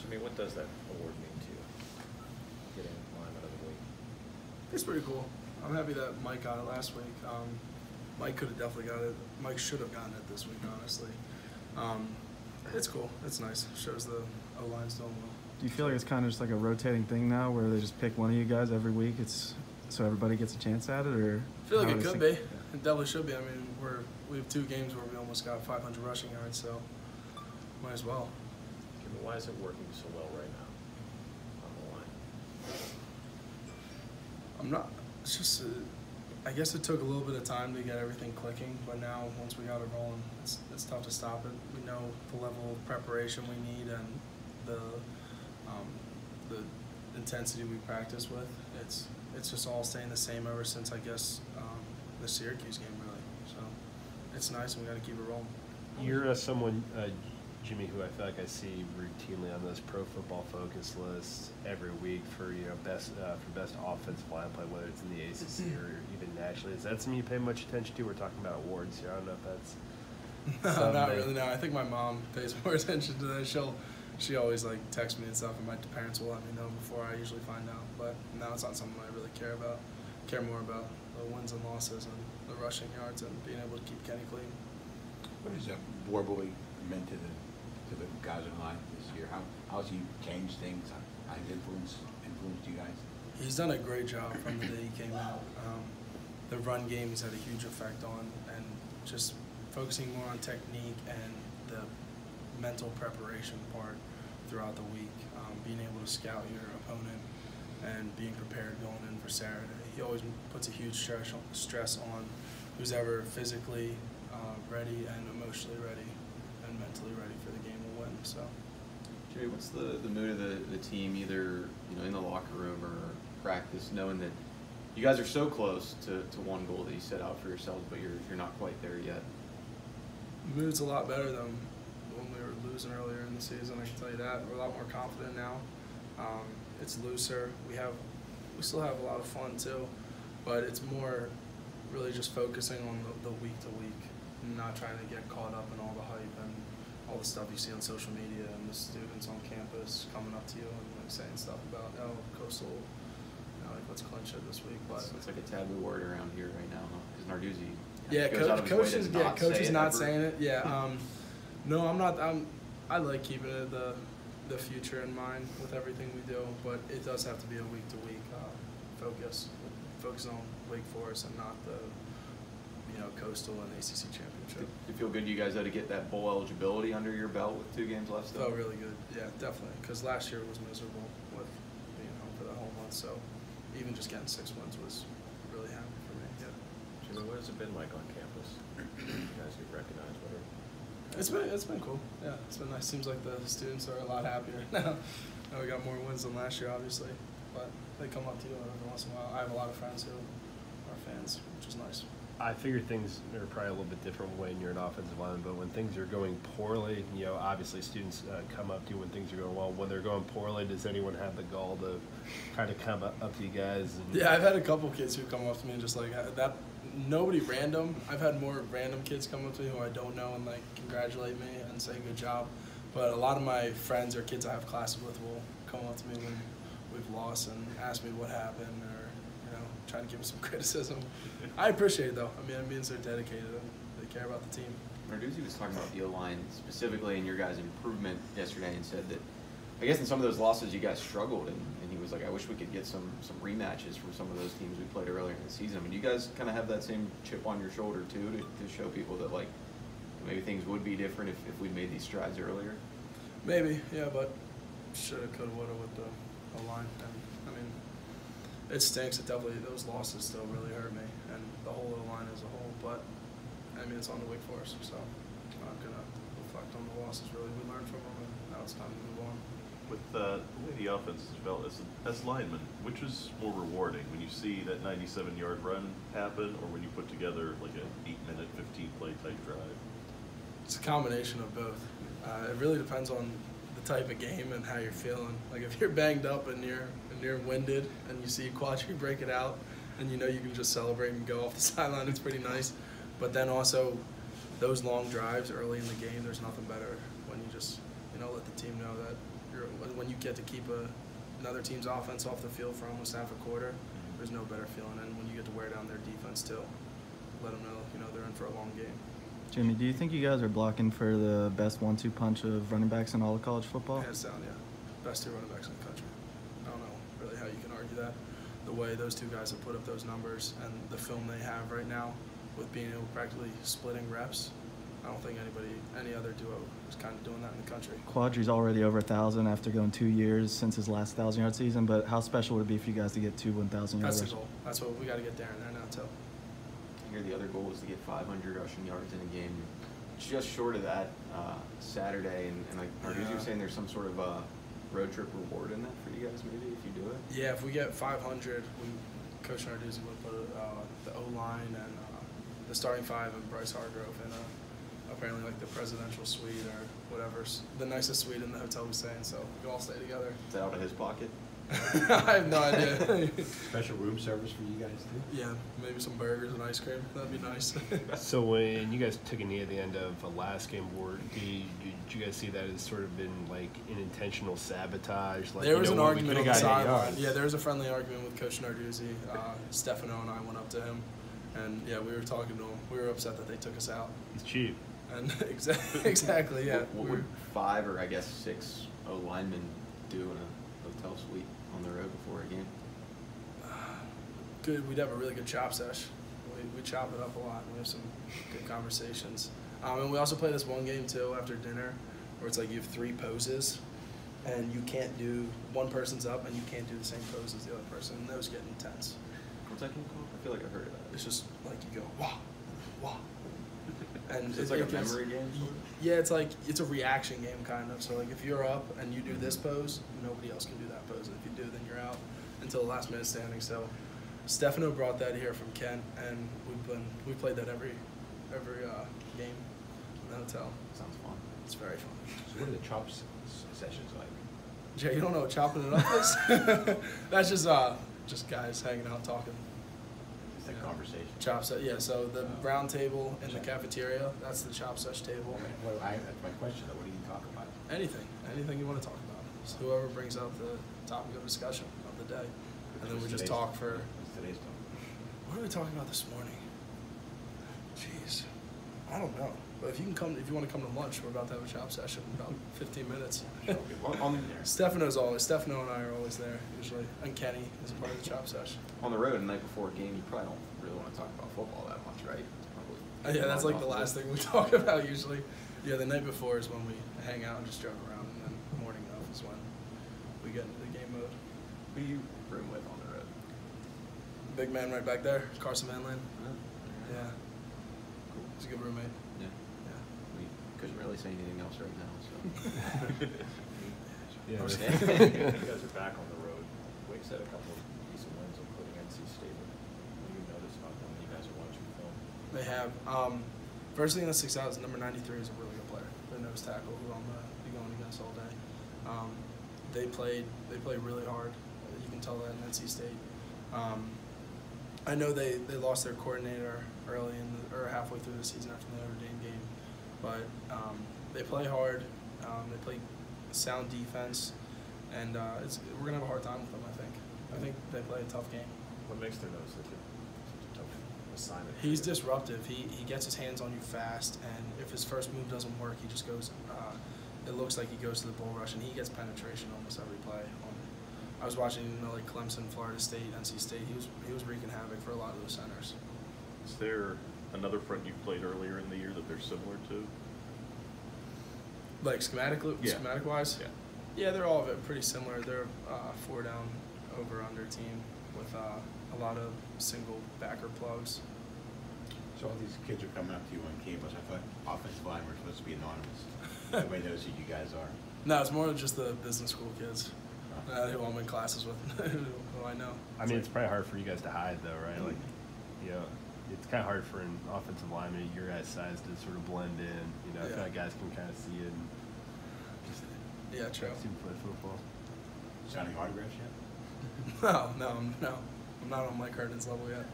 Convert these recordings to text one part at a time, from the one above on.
Jimmy, what does that award mean to you? Getting lineman of the week. It's pretty cool. I'm happy that Mike got it last week. Mike could have definitely got it. Mike should have gotten it this week, honestly. It's cool. It's nice. Shows the O-line's doing well. Do you feel like it's kind of just like a rotating thing now where they just pick one of you guys every week? It's so everybody gets a chance at it, or? I feel like it could be. It definitely should be. I mean, we have 2 games where we almost got 500 rushing yards, so might as well. Jimmy, why is it working so well right now on the line? I'm not. It's just. I guess it took a little bit of time to get everything clicking, but now once we got it rolling, it's tough to stop it. We know the level of preparation we need and the intensity we practice with. It's just all staying the same ever since, I guess, the Syracuse game, really. So it's nice, and we got to keep it rolling. You're someone, Jimmy, who I feel like I see routinely on those Pro Football Focus lists every week for best offensive line play, whether it's in the ACC or even nationally. Is that something you pay much attention to? We're talking about awards here. I don't know if that's. No, not really. No, I think my mom pays more attention to that. She always like texts me and stuff, and my parents will let me know before I usually find out. But now it's not something I really care about. Care more about the wins and losses and the rushing yards and being able to keep Kenny clean. What has Warboy meant to the guys in line this year? How has he changed things? How has influenced you guys? He's done a great job from the day he came out. The run game he's had a huge effect on, and just focusing more on technique and the mental preparation part throughout the week, being able to scout your opponent and being prepared going in for Saturday. He always puts a huge stress on who's ever physically ready and emotionally ready and mentally ready for the game will win. So, Jerry, what's the mood of the team, either in the locker room or practice, knowing that you guys are so close to one goal that you set out for yourselves, but you're not quite there yet? The mood's a lot better than when we were losing earlier in the season. I can tell you that. We're a lot more confident now. It's looser. We still have a lot of fun too, but it's more really just focusing on the week to week, and not trying to get caught up in all the hype and all the stuff you see on social media and the students on campus coming up to you and like saying stuff about Coastal, like let's clinch it this week. But it's like a taboo word around here right now, huh? Because Narduzzi. Yeah, coach is not saying it. Yeah. No, I'm not. I like keeping it the future in mind with everything we do, but it does have to be a week to week focus on Wake Forest and not the Coastal and ACC championship. Do you feel good you guys had to get that bowl eligibility under your belt with 2 games left? Felt really good. Yeah, definitely. Because last year was miserable with being home for that whole month. So even just getting 6 wins was really happy for me. Yeah. Jimmy, what has it been like on campus? You guys get recognized, whatever. It's been cool. Yeah, it's been nice. Seems like the students are a lot happier now. We got more wins than last year, obviously, but they come up to you every once in a while. I have a lot of friends who are fans, which is nice. I figure things are probably a little bit different when you're an offensive lineman, but when things are going poorly, obviously students come up to you when things are going well. When they're going poorly, does anyone have the gall to kind of come up to you guys? Yeah, I've had a couple kids who come up to me and just like that. Nobody random. I've had more random kids come up to me who I don't know and like congratulate me and say good job. But a lot of my friends or kids I have classes with will come up to me when we've lost and ask me what happened or trying to give me some criticism. I appreciate it though. I mean, I'm being so dedicated and they care about the team. Narduzzi was talking about the O-line specifically and your guys' improvement yesterday and said that I guess in some of those losses you guys struggled and he was like, I wish we could get some rematches from some of those teams we played earlier in the season. I mean, do you guys kind of have that same chip on your shoulder too to show people that like maybe things would be different if we'd made these strides earlier? Maybe, yeah, but shoulda, coulda, woulda with the O-line. And I mean, it stinks. It definitely, those losses still really hurt me and the whole O-line as a whole. But I mean, it's on the Wake Forest, so I'm not gonna reflect on the losses. Really, we learned from them, and now it's time to move on. With the way the offense is developed, as linemen, which is more rewarding, when you see that 97-yard run happen, or when you put together like an 8-minute, 15-play type drive? It's a combination of both. It really depends on the type of game and how you're feeling. Like if you're banged up and you're winded, and you see Quadri break it out, and you can just celebrate and go off the sideline, it's pretty nice. But then also, those long drives early in the game, there's nothing better when you just let the team know that when you get to keep another team's offense off the field for almost half a quarter, there's no better feeling. And when you get to wear down their defense too, let them know, they're in for a long game. Jimmy, do you think you guys are blocking for the best 1-2 punch of running backs in all of college football? Hands down, yeah. Best 2 running backs in the country. I don't know really how you can argue that. The way those 2 guys have put up those numbers and the film they have right now with being able to practically splitting reps, I don't think any other duo is kind of doing that in the country. Quadri's already over 1,000 after going 2 years since his last 1,000-yard season, but how special would it be for you guys to get 2 1,000-yard That's rushes? the goal. That's what we got to get Darren there now, too. I hear the other goal was to get 500 rushing yards in a game. Just short of that Saturday, and like Narduzzi was saying, there's some sort of road trip reward in that for you guys, maybe, if you do it. Yeah, if we get 500, Coach Narduzzi would put the O-line and the starting 5 and Bryce Hargrove in apparently like the presidential suite or whatever, the nicest suite in the hotel we stay in, so we all stay together. Is that out of his pocket? I have no idea. Special room service for you guys too? Yeah, maybe some burgers and ice cream. That'd be nice. So when you guys took a knee at the end of the last game, did you guys see that as sort of been like an intentional sabotage? Like, there was an argument on the sideline. yards. Yeah, there was a friendly argument with Coach Narduzzi. Stefano and I went up to him, and yeah, we were talking to him. We were upset that they took us out. He's cheap. And exactly, yeah. What would 5 or I guess 6 O linemen do in a hotel suite on the road before a game? Good. We'd have a really good chop sesh. We chop it up a lot. We have some good conversations. And we also play this one game too after dinner, where it's like you have 3 poses, and you can't do one person's up, and you can't do the same pose as the other person. And those get intense. What's that game called? I feel like I've heard of that. It's just like you go wah, wah. And It's like a memory game? Sort of? Yeah, it's a reaction game kind of. So like if you're up and you do this pose, nobody else can do that pose. And if you do, then you're out until the last minute standing. So Stefano brought that here from Kent, and we played that every game in the hotel. Sounds fun. It's very fun. So what are the chop sessions like? Jay, you don't know what chopping it up is? That's just guys hanging out talking. It's like conversation. Chop set, yeah. So the round table in the cafeteria, that's the chop sesh table. Well, that's my question though. What do you talk about? Anything you want to talk about. So whoever brings up the topic of discussion of the day, and then we just talk for. What's today's topic? What are we talking about this morning? Jeez, I don't know. But if you want to come to lunch, we're about to have a chop session in about 15 minutes. Stefano and I are always there usually, and Kenny is a part of the chop session. On the road, the night before a game, you probably don't really want to talk about football that much, right? Probably. Yeah, that's like the last thing we talk about usually. Yeah, the night before is when we hang out and just joke around, and then the morning of is when we get into the game mode. Who do you room with on the road? Big man right back there, Carson Manlin. Oh, Yeah, cool. he's a good roommate. Yeah. Yeah. We couldn't really say anything else right now, so. Yeah, I'm just You guys are back on the road. Wake's had a couple of decent wins, including NC State. What do you notice about them when you guys are watching film? They have. First thing that sticks out is number 93 is a really good player. The nose tackle who I'm be going against all day. They play really hard. You can tell that in NC State. I know they lost their coordinator early or halfway through the season after the Notre Dame game, but they play hard. They play sound defense, and we're gonna have a hard time with them. I think they play a tough game. What makes their nose such a tough assignment? He's disruptive. He gets his hands on you fast, and if his first move doesn't work, he just goes. It looks like he goes to the bull rush, and he gets penetration almost every play. I was watching like Clemson, Florida State, NC State. He was wreaking havoc for a lot of those centers. Is there another front you played earlier in the year that they're similar to? Like schematic wise? Yeah. Yeah, they're all pretty similar. They're 4 down over under team with a lot of single backer plugs. So all these kids are coming up to you on campus. I thought offensive line were supposed to be anonymous. Everybody knows who you guys are. No, it's more just the business school kids who I'm in classes with, who I know. I mean, it's probably hard for you guys to hide, though, right? Like, it's kind of hard for an offensive lineman your guys' size to sort of blend in. I feel like guys can kind of see it and just true. see them play football. Signing autographs yet? No, I'm not on Mike Herndon's level yet.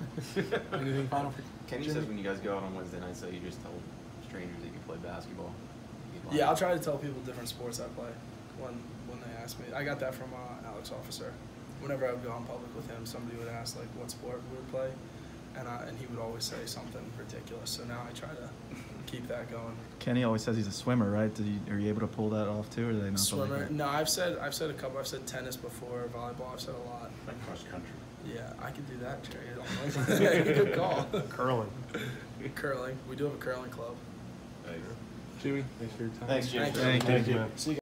Anything final for Kenny Jimmy? says when you guys go out on Wednesday nights, that you just tell strangers that you play basketball. Yeah, I'll try to tell people different sports I play when they asked me. I got that from Alex Officer. Whenever I would go in public with him, somebody would ask like what sport we would play, and he would always say something ridiculous. So now I try to keep that going. Kenny always says he's a swimmer, right? Are you able to pull that off too, or do they not? Swimmer? No, I've said a couple. I've said tennis before, volleyball. I've said a lot. Like cross country. Yeah, I could do that, Jerry. Good call. Curling. Curling. We do have a curling club. There you go. Jimmy, thanks for your time. Thanks, Jim. Thank you. Thank you. man. See you guys.